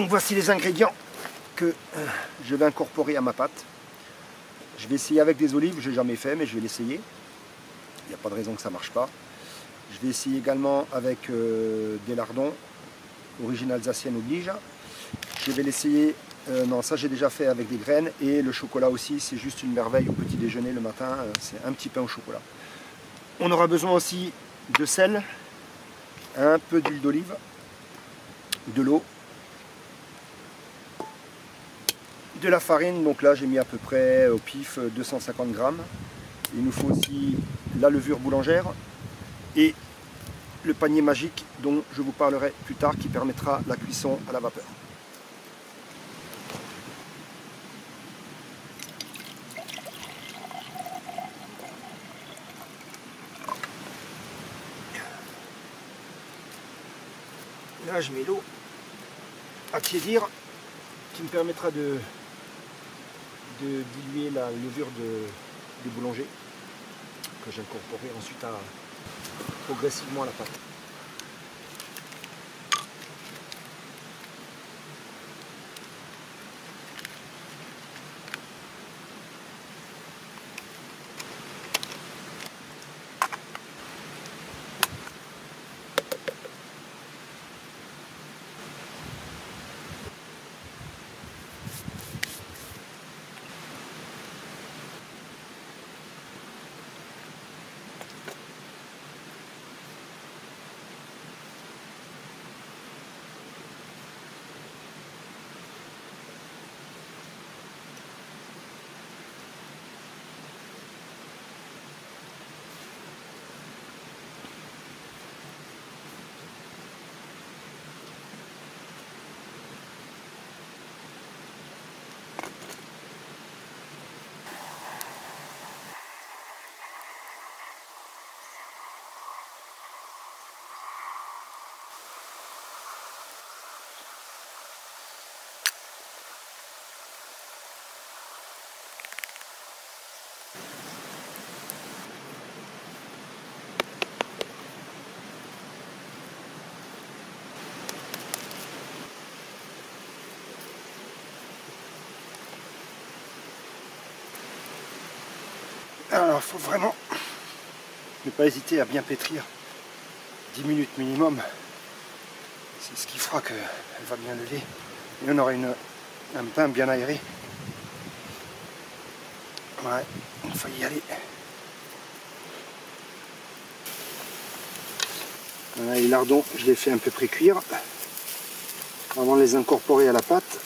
Donc voici les ingrédients que je vais incorporer à ma pâte. Je vais essayer avec des olives, je n'ai jamais fait mais je vais l'essayer. Il n'y a pas de raison que ça ne marche pas. Je vais essayer également avec des lardons, origine alsacienne oblige. Je vais l'essayer, non ça j'ai déjà fait avec des graines, et le chocolat aussi, c'est juste une merveille au petit déjeuner le matin, c'est un petit pain au chocolat. On aura besoin aussi de sel, un peu d'huile d'olive, de l'eau, de la farine, donc là j'ai mis à peu près au pif 250 grammes. Il nous faut aussi la levure boulangère et le panier magique dont je vous parlerai plus tard qui permettra la cuisson à la vapeur. Là je mets l'eau à tiédir qui me permettra de diluer la levure de boulanger que j'incorporerai ensuite progressivement à la pâte. Alors il faut vraiment ne pas hésiter à bien pétrir, 10 minutes minimum, c'est ce qui fera qu'elle va bien lever et on aura un pain bien aéré. Ouais, il faut y aller. Voilà, les lardons, je les fais un peu pré-cuire avant de les incorporer à la pâte.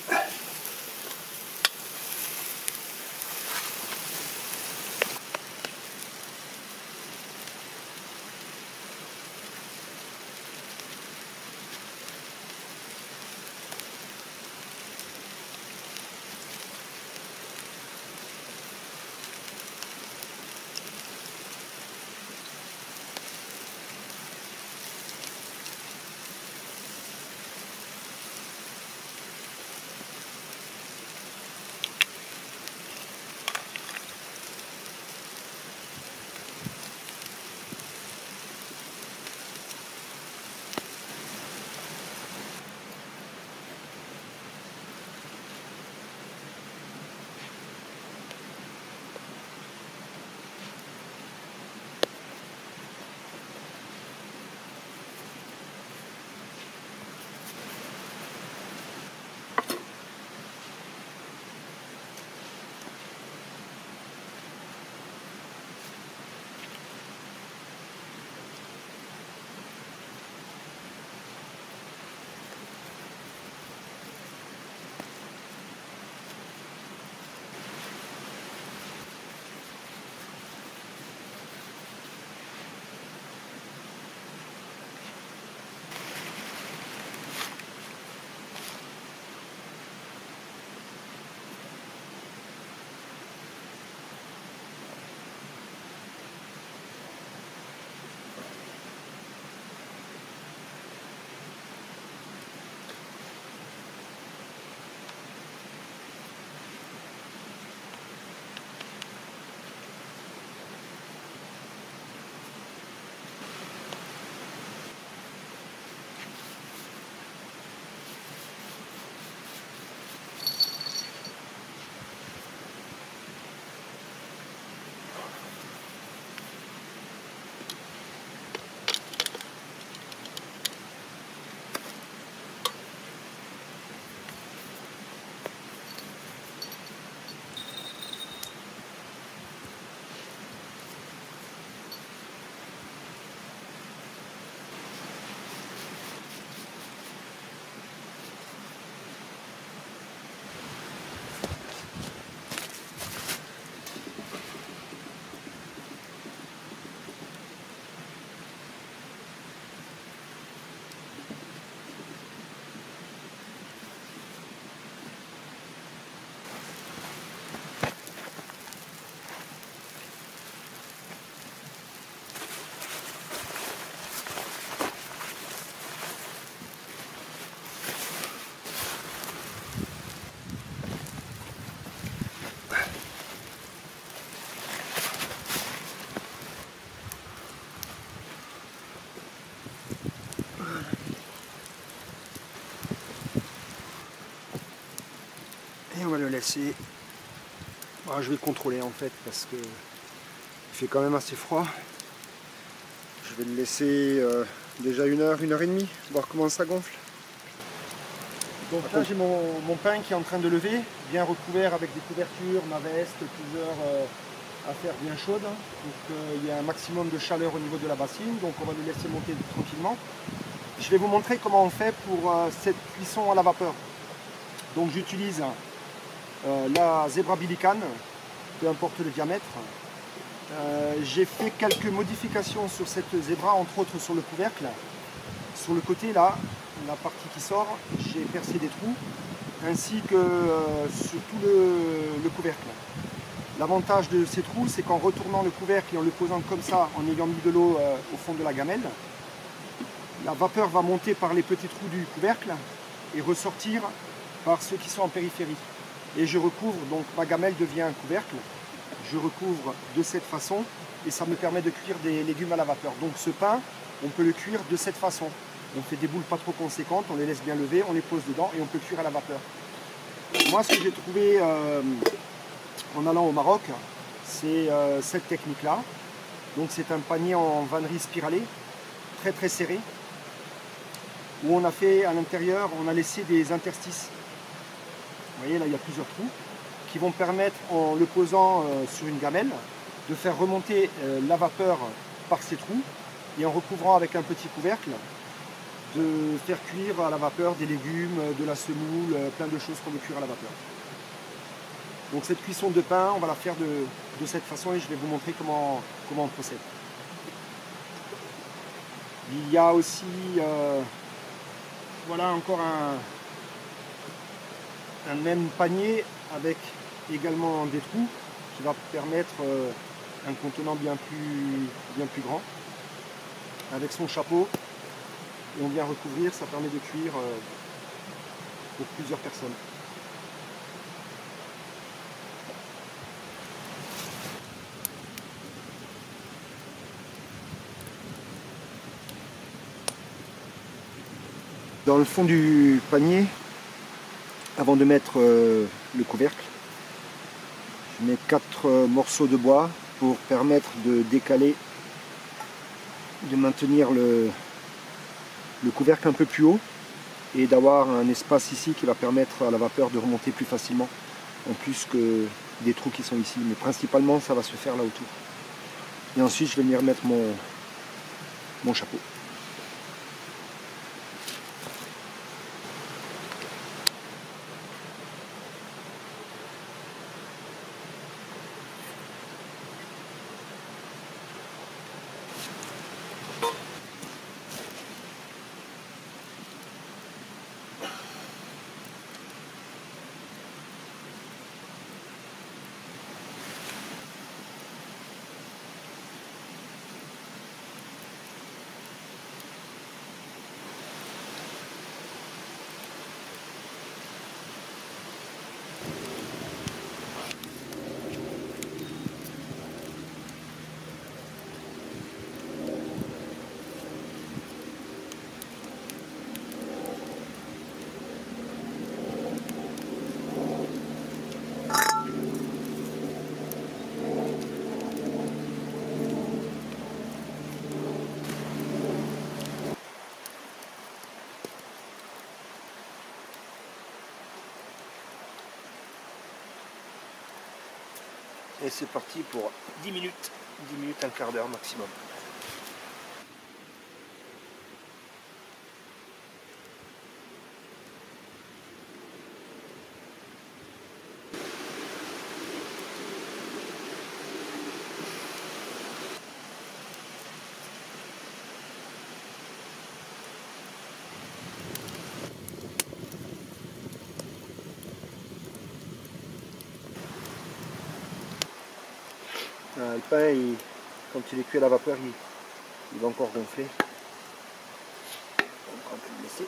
laisser... Ah, je vais le contrôler en fait parce que il fait quand même assez froid. Je vais le laisser déjà 1 heure, 1 heure et demie, voir comment ça gonfle. Donc là j'ai mon pain qui est en train de lever, bien recouvert avec des couvertures, ma veste, plusieurs affaires bien chaudes. Donc il y a un maximum de chaleur au niveau de la bassine, donc on va le laisser monter tranquillement. Je vais vous montrer comment on fait pour cette cuisson à la vapeur. Donc j'utilise la Zebra Billy Can, peu importe le diamètre. J'ai fait quelques modifications sur cette Zebra, entre autres sur le couvercle. Sur le côté là, la partie qui sort, j'ai percé des trous, ainsi que sur tout le couvercle. L'avantage de ces trous, c'est qu'en retournant le couvercle et en le posant comme ça, en ayant mis de l'eau au fond de la gamelle, la vapeur va monter par les petits trous du couvercle et ressortir par ceux qui sont en périphérie. Et je recouvre, donc ma gamelle devient un couvercle, je recouvre de cette façon et ça me permet de cuire des légumes à la vapeur. Donc ce pain, on peut le cuire de cette façon. On fait des boules pas trop conséquentes, on les laisse bien lever, on les pose dedans et on peut cuire à la vapeur. Moi, ce que j'ai trouvé en allant au Maroc, c'est cette technique-là. Donc c'est un panier en vannerie spiralée, très très serré, où on a fait à l'intérieur, on a laissé des interstices. Vous voyez là, il y a plusieurs trous qui vont permettre, en le posant sur une gamelle, de faire remonter la vapeur par ces trous et en recouvrant avec un petit couvercle, de faire cuire à la vapeur des légumes, de la semoule, plein de choses qu'on veut cuire à la vapeur. Donc cette cuisson de pain, on va la faire de cette façon et je vais vous montrer comment on procède. Il y a aussi, voilà encore un même panier avec également des trous qui va permettre un contenant bien plus grand avec son chapeau et on vient recouvrir, ça permet de cuire pour plusieurs personnes. Dans le fond du panier, avant de mettre le couvercle, je mets 4 morceaux de bois pour permettre de décaler, de maintenir le couvercle un peu plus haut et d'avoir un espace ici qui va permettre à la vapeur de remonter plus facilement, en plus que des trous qui sont ici. Mais principalement, ça va se faire là autour. Et ensuite, je vais venir mettre mon chapeau. Et c'est parti pour 10 minutes, un quart d'heure maximum. Le pain, quand il est cuit à la vapeur, il va encore gonfler. Donc on peut le laisser.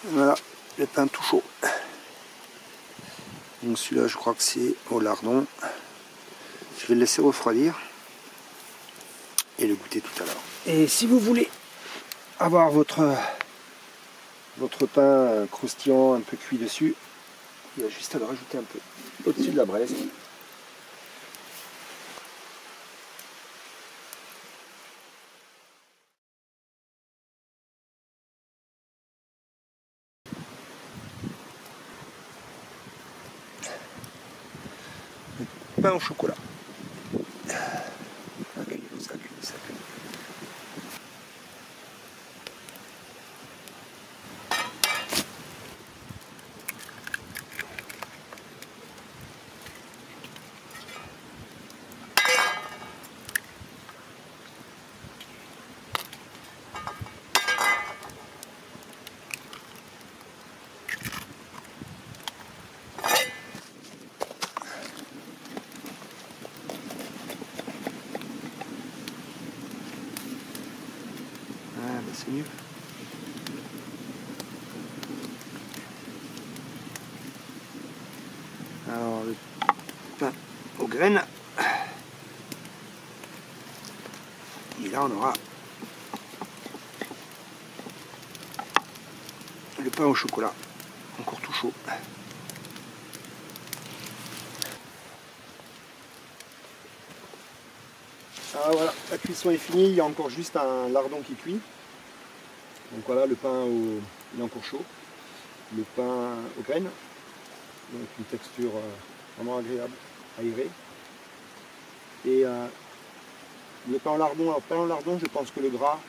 Voilà, le pain tout chaud. Donc celui-là, je crois que c'est au lardon. Je vais le laisser refroidir et le goûter tout à l'heure. Et si vous voulez avoir votre pain croustillant, un peu cuit dessus, il y a juste à le rajouter un peu au-dessus de la braise. Le pain au chocolat. Ça cuit. C'est mieux. Alors le pain aux graines. Et là on aura le pain au chocolat, encore tout chaud. Alors voilà, la cuisson est finie, il y a encore juste un lardon qui cuit. Donc voilà, le pain il est encore chaud, le pain aux graines, donc une texture vraiment agréable, aérée. Et le pain au lardon, alors pain au lardon, je pense que le gras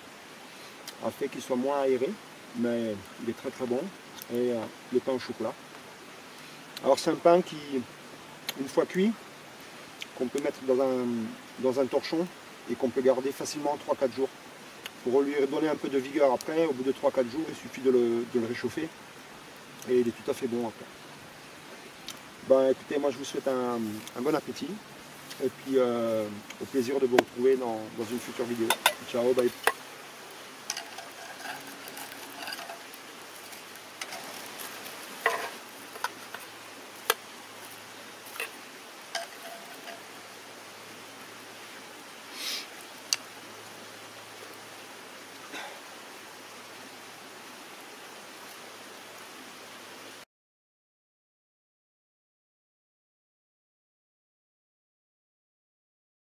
a fait qu'il soit moins aéré, mais il est très très bon. Et le pain au chocolat. Alors c'est un pain qui, une fois cuit, qu'on peut mettre dans un torchon et qu'on peut garder facilement 3-4 jours. Pour lui donner un peu de vigueur après, au bout de 3-4 jours, il suffit de le réchauffer et il est tout à fait bon après. Ben, écoutez, moi je vous souhaite un bon appétit et puis au plaisir de vous retrouver dans une future vidéo. Ciao, bye.